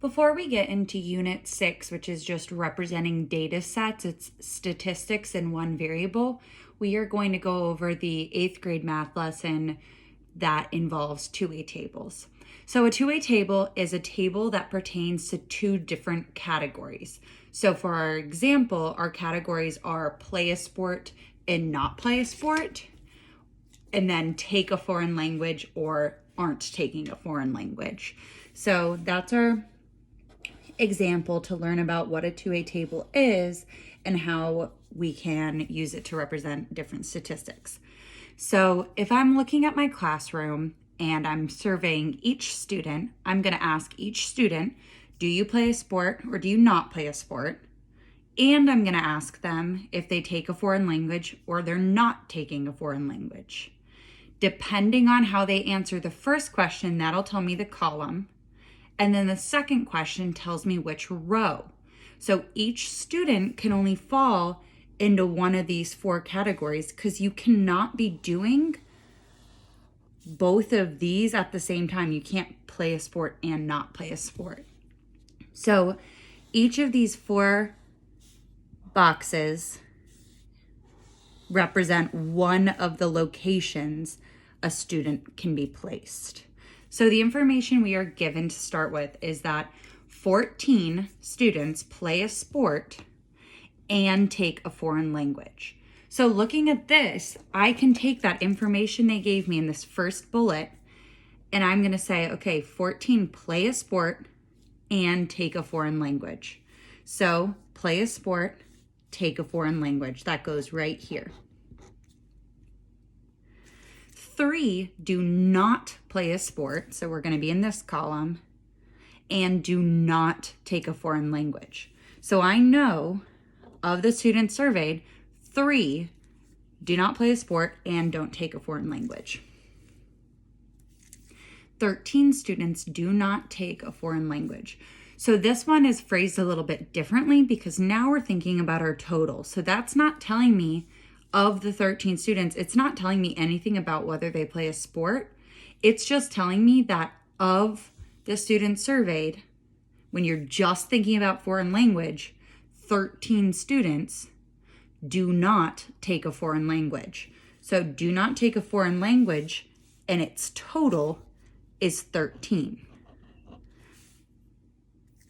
Before we get into Unit 6, which is just representing data sets, it's statistics in one variable, we are going to go over the 8th grade math lesson that involves two-way tables. So a two-way table is a table that pertains to two different categories. So for our example, our categories are play a sport and not play a sport, and then take a foreign language or aren't taking a foreign language. So that's our example to learn about what a two-way table is and how we can use it to represent different statistics. So if I'm looking at my classroom and I'm surveying each student, I'm going to ask each student, do you play a sport or do you not play a sport? And I'm going to ask them if they take a foreign language or they're not taking a foreign language. Depending on how they answer the first question, that'll tell me the column. And then the second question tells me which row. So each student can only fall into one of these four categories because you cannot be doing both of these at the same time. You can't play a sport and not play a sport. So each of these four boxes represent one of the locations a student can be placed. So the information we are given to start with is that 14 students play a sport and take a foreign language. So looking at this, I can take that information they gave me in this first bullet and I'm going to say, okay, 14 play a sport and take a foreign language. So play a sport, take a foreign language. That goes right here. 3 do not play a sport, so we're going to be in this column, and do not take a foreign language. So I know of the students surveyed, 3 do not play a sport and don't take a foreign language. 13 students do not take a foreign language. So this one is phrased a little bit differently because now we're thinking about our total. So that's not telling me of the 13 students, it's not telling me anything about whether they play a sport. It's just telling me that of the students surveyed, when you're just thinking about foreign language, 13 students do not take a foreign language. So do not take a foreign language, and its total is 13.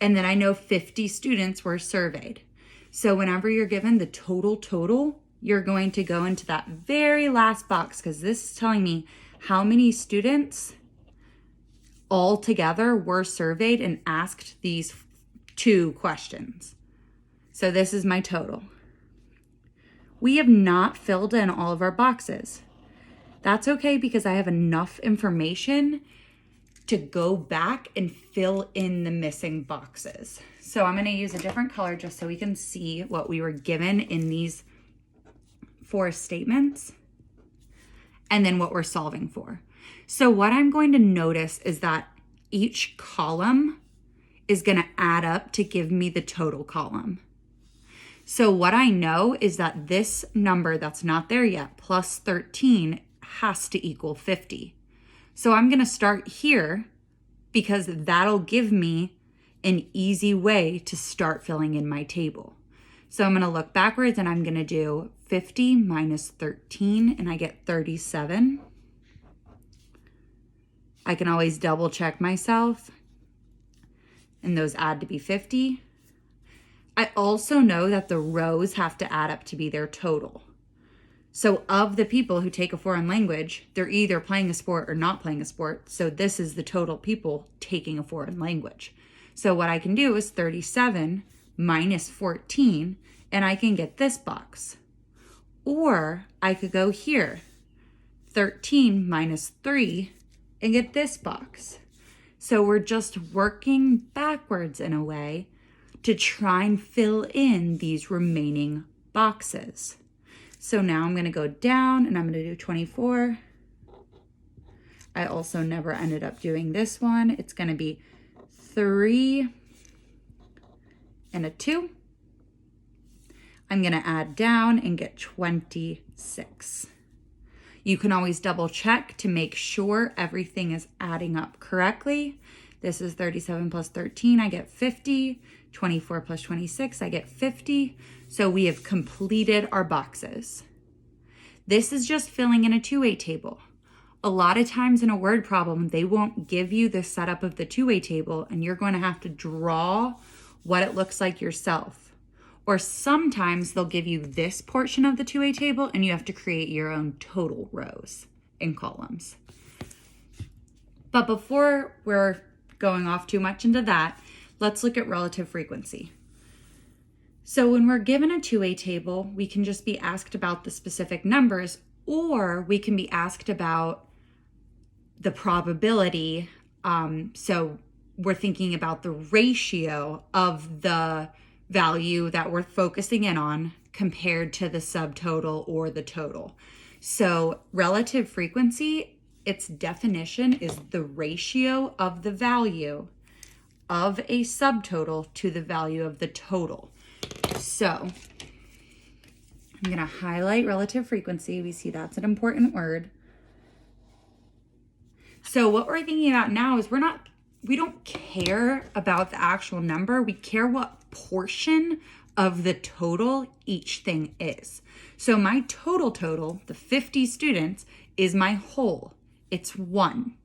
And then I know 50 students were surveyed. So whenever you're given the total, you're going to go into that very last box because this is telling me how many students altogether were surveyed and asked these 2 questions. So this is my total. We have not filled in all of our boxes. That's okay because I have enough information to go back and fill in the missing boxes. So I'm going to use a different color just so we can see what we were given in these 4 statements and then what we're solving for. So what I'm going to notice is that each column is going to add up to give me the total column. So what I know is that this number that's not there yet, plus 13, has to equal 50. So I'm going to start here because that'll give me an easy way to start filling in my table. So I'm going to look backwards and I'm going to do 50 minus 13 and I get 37. I can always double check myself and those add to be 50. I also know that the rows have to add up to be their total. So of the people who take a foreign language, they're either playing a sport or not playing a sport. So this is the total people taking a foreign language. So what I can do is 37 minus 14, and I can get this box. Or I could go here, 13 minus 3, and get this box. So we're just working backwards in a way to try and fill in these remaining boxes. So now I'm going to go down and I'm going to do 24. I also never ended up doing this one. It's going to be 3 and a 2. I'm going to add down and get 26. You can always double check to make sure everything is adding up correctly. This is 37 plus 13, I get 50. 24 plus 26, I get 50. So we have completed our boxes. This is just filling in a two-way table. A lot of times in a word problem, they won't give you the setup of the two-way table, and you're going to have to draw what it looks like yourself. Or sometimes they'll give you this portion of the two-way table, and you have to create your own total rows and columns. But before we're going off too much into that, let's look at relative frequency. So when we're given a two-way table, we can just be asked about the specific numbers, or we can be asked about the probability. So we're thinking about the ratio of the value that we're focusing in on compared to the subtotal or the total. So relative frequency, its definition is the ratio of the value of a subtotal to the value of the total. So I'm going to highlight relative frequency. We see that's an important word. So what we're thinking about now is we don't care about the actual number. We care what portion of the total each thing is. So my total, the 50 students, is my whole. It's 1.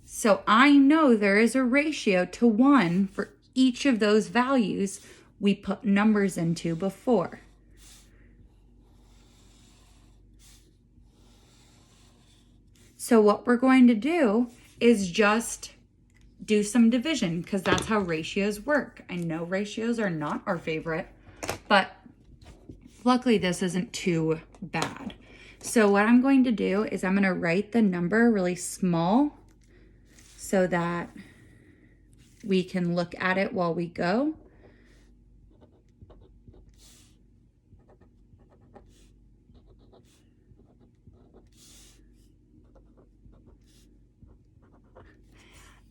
So I know there is a ratio to 1 for each of those values we put numbers into before. So what we're going to do is just do some division, because that's how ratios work. I know ratios are not our favorite, but luckily this isn't too bad. So what I'm going to do is I'm going to write the number really small so that we can look at it while we go.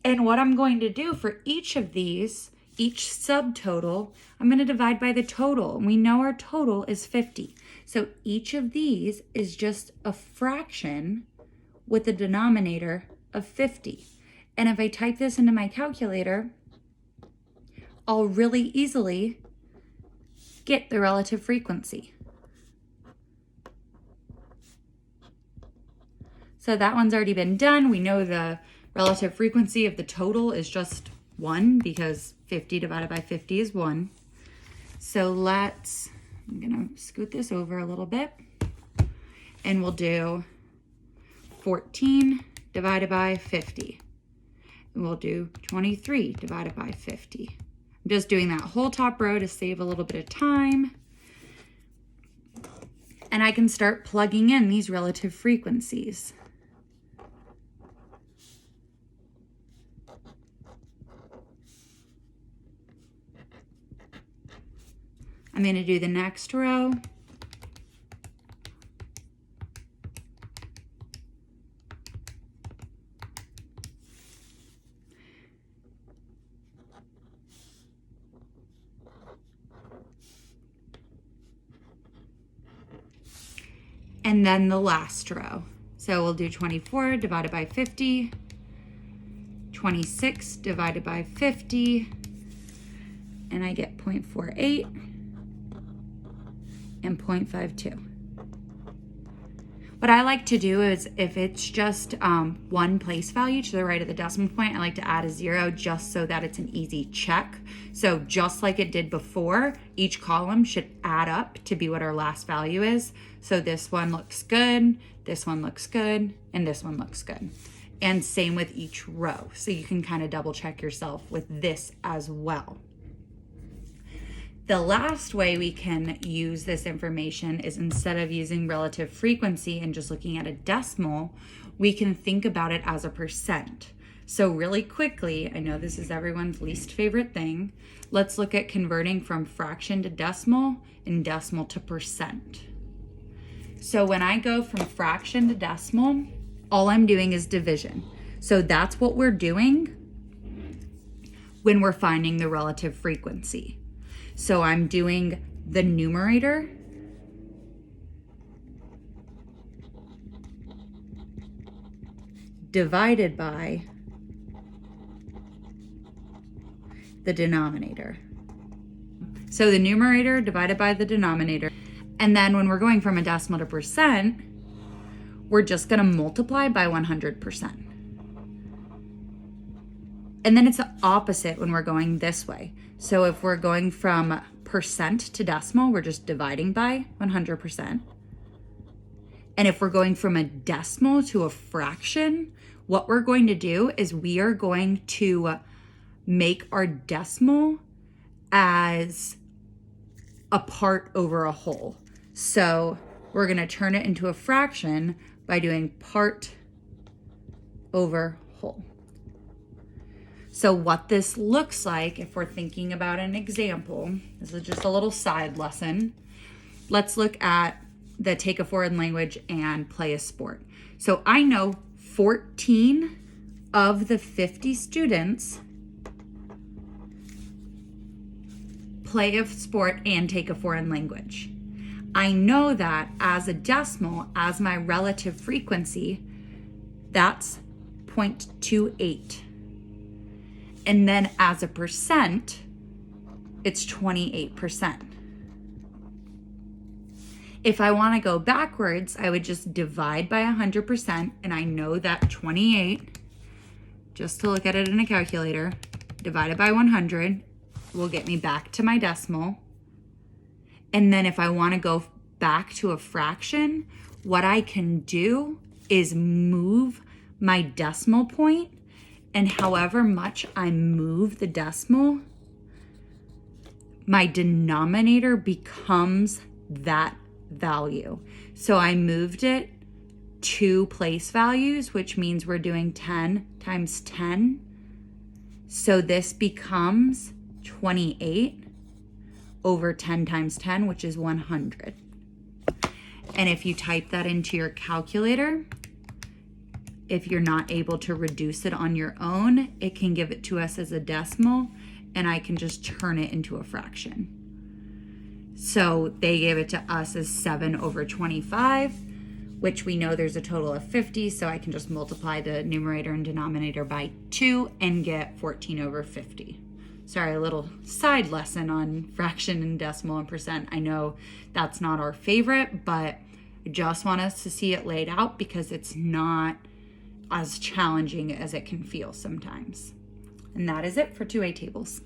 And what I'm going to do for each of these, each subtotal, I'm going to divide by the total. And we know our total is 50. So each of these is just a fraction with a denominator of 50. And if I type this into my calculator, I'll really easily get the relative frequency. So that one's already been done. We know the relative frequency of the total is just 1, because 50 divided by 50 is 1. So I'm going to scoot this over a little bit, and we'll do 14 divided by 50. And we'll do 23 divided by 50. I'm just doing that whole top row to save a little bit of time. And I can start plugging in these relative frequencies. I'm going to do the next row. And then the last row. So we'll do 24 divided by 50, 26 divided by 50, and I get 0.48 and 0.52. What I like to do is, if it's just one place value to the right of the decimal point, I like to add a 0 just so that it's an easy check. So just like it did before, each column should add up to be what our last value is. So this one looks good, this one looks good, and this one looks good. And same with each row. So you can kind of double check yourself with this as well. The last way we can use this information is, instead of using relative frequency and just looking at a decimal, we can think about it as a percent. So really quickly, I know this is everyone's least favorite thing, let's look at converting from fraction to decimal and decimal to percent. So when I go from fraction to decimal, all I'm doing is division. So that's what we're doing when we're finding the relative frequency. So I'm doing the numerator divided by the denominator. So the numerator divided by the denominator. And then when we're going from a decimal to percent, we're just gonna multiply by 100%. And then it's the opposite when we're going this way. So if we're going from percent to decimal, we're just dividing by 100%. And if we're going from a decimal to a fraction, what we're going to do is we are going to make our decimal as a part over a whole. So we're gonna turn it into a fraction by doing part over whole. So what this looks like, if we're thinking about an example, this is just a little side lesson. Let's look at the take a foreign language and play a sport. So I know 14 of the 50 students play a sport and take a foreign language. I know that as a decimal, as my relative frequency, that's 0.28. And then as a percent, it's 28%. If I want to go backwards, I would just divide by 100%, and I know that 28, just to look at it in a calculator, divided by 100 will get me back to my decimal. And then if I want to go back to a fraction, what I can do is move my decimal point, and however much I move the decimal, my denominator becomes that value. So I moved it 2 place values, which means we're doing 10 times 10. So this becomes 28 over 10 times 10, which is 100. And if you type that into your calculator, if you're not able to reduce it on your own, it can give it to us as a decimal, and I can just turn it into a fraction. So they gave it to us as 7 over 25, which we know there's a total of 50, so I can just multiply the numerator and denominator by 2 and get 14 over 50. Sorry, a little side lesson on fraction and decimal and percent. I know that's not our favorite, but I just want us to see it laid out because it's not as challenging as it can feel sometimes. And that is it for 2A tables.